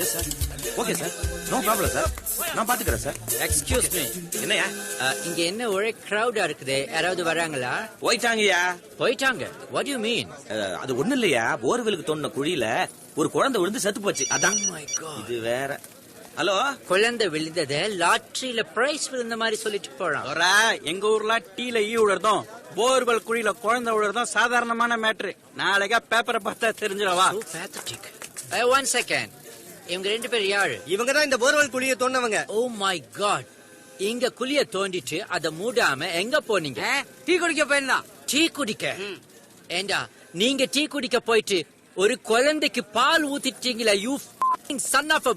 Okay sir, no problem sir, நான் பாத்துக்கிறேன் sir. Excuse me, என்னையா இங்க என்ன ஒரே கிரௌடா இருக்குது? யாராவது வராங்களா? போயிட்டாங்கய்யா. போயிட்டாங்க? What do you mean? அது ஒண்ணு இல்லையா, போர்வெலுக்கு தோண்டின குழியில ஒரு குழந்தை விழுந்து செத்து போச்சு, அதான். Oh my God. இது வேற. ஹலோ, குழந்தை விழுந்தத லாட்டரியில பிரைஸ் விழுந்த மாதிரி சொல்லிட்டு போறான். எங்க ஊர்ல டீல ஈ விழுறதும் போர்வெல் குழியில குழந்தை விழுறதும் சாதாரணமான மேட்ரு. நாளைக்கா பேப்பரை பார்த்தா தெரிஞ்சிடவா? So pathetic. One second. இவங்க ரெண்டு பேர் யாரு? இவங்க தான் இந்த போர்வெல் குழியை தோண்டவங்க. Oh my God. இங்க குழிய தோண்டிட்டு அத மூடாம எங்க போனீங்க? டீ குடிக்க போயிருந்தான். டீ குடிக்க? ஏண்டா நீங்க டீ குடிக்க போயிட்டு ஒரு குழந்தைக்கு பால் ஊத்திட்டீங்களா? You son of a...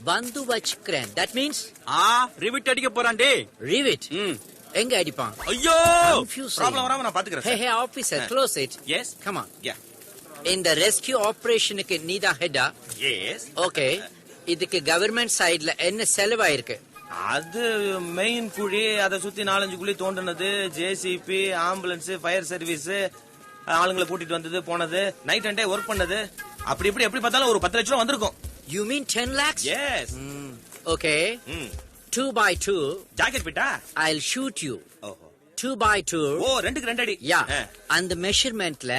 வந்து வச்சுக்கிறேன். That means ரிவிட் அடிக்க போறான்டே. rivet. எங்க அடிப்பான்? ஐயோ, Confusing. ப்ராப்ளம் வராம நான் பாத்துக்கிறேன் Hey, sir. hey, officer, close it. Yes, Come on. Yeah, இந்த ரெஸ்கியூ ஆபரேஷனுக்கு நீதான் ஹெட்டா? எஸ். ஓகே. இதுக்கு கவர்மெண்ட் சைடுல என்ன செலவாயிருக்கு? அது மெயின் குழி, அதை சுத்தி 4-5 குழி தோண்டினது, ஜேசிபி, ஆம்புலன்ஸ், ஃபயர் சர்வீஸ், ஆளுங்களை கூட்டிட்டு வந்தது போனது, நைட் அண்ட் டே ஒர்க் பண்ணது, அப்படி எப்படி பார்த்தாலும் ஒரு 10 லட்சம் ரூபா வந்திருக்கும். You mean 10 lakhs? Yes. Okay. 2 by 2. Jacket பிட்டா? I'll shoot you. ஓஹோ. 2 by 2. ஓ, 2க்கு 2 அடி. யா. அந்த மெஷர்மென்ட்ல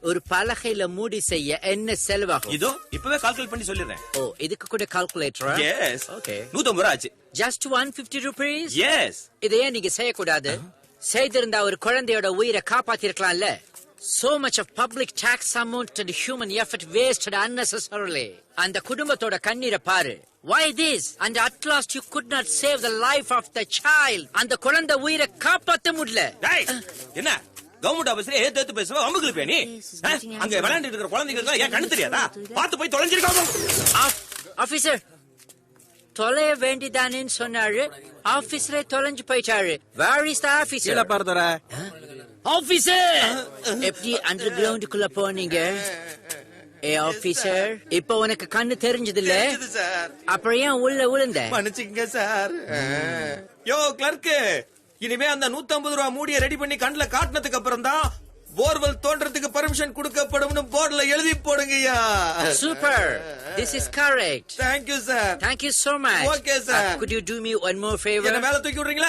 ஒரு பலகையில மூடி செய்ய என்ன செலவாகும்? இதோ இப்பவே கால்குலேட் பண்ணி சொல்லிடுறேன். ஓ, இதுக்கு கூட கால்குலேட்டரா? எஸ். ஓகே. 150 ரூபா ஆச்சு. Just 150 rupees? எஸ். இதையே நீங்க செய்யக்கூடாது. செய்திருந்தா ஒரு குழந்தையோட உயிரை காப்பாத்திருக்கலாம்ல. So much of public tax amount and human effort wasted unnecessarily. அந்த குடும்பத்தோட கண்ணீரை பாரு. Why this? And at last you could not save the life of the child. அந்த குழந்தை உயிரை காப்பாத்த முடியல. டேய், என்ன கவர்மெண்ட் ஆபீஸ்ல ஏத்து பேசுவ அம்புக்கு நீ? அங்க விளையாண்டுட்டு இருக்கிற குழந்தைகளுக்கு ஏன் கண்ணு தெரியாதா? பாத்து போய் தொலைஞ்சிருக்காங்க. ஆபீசர், தொலைய வேண்டிதானேன்னு சொன்னாரு. ஆபீசரே தொலைஞ்சு போயிட்டாரு. Where is the officer? கீழ பாருதற. ஆபீசர், எப்படி அண்டர் கிரவுண்டுக்குள்ள போனீங்க? ஏ ஆபீசர், இப்ப உனக்கு கண்ணு தெரிஞ்சது இல்ல? அப்புறம் ஏன் உள்ள விழுந்த? மன்னிச்சுங்க சார். யோ கிளர்க், இனிமே அந்த 150 ரூபா மூடிய ரெடி பண்ணி கண்ணுல காட்டினதுக்கு அப்புறம் தான் போர்வெல் தோன்றதுக்கு பர்மிஷன் கொடுக்கப்படும்னு போர்டுல எழுதி போடுங்கய்யா. Super, this is correct. Thank you sir. Thank you so much. Okay sir. Could you do me one more favor? என்ன மேல தூக்கி விடுறீங்களா?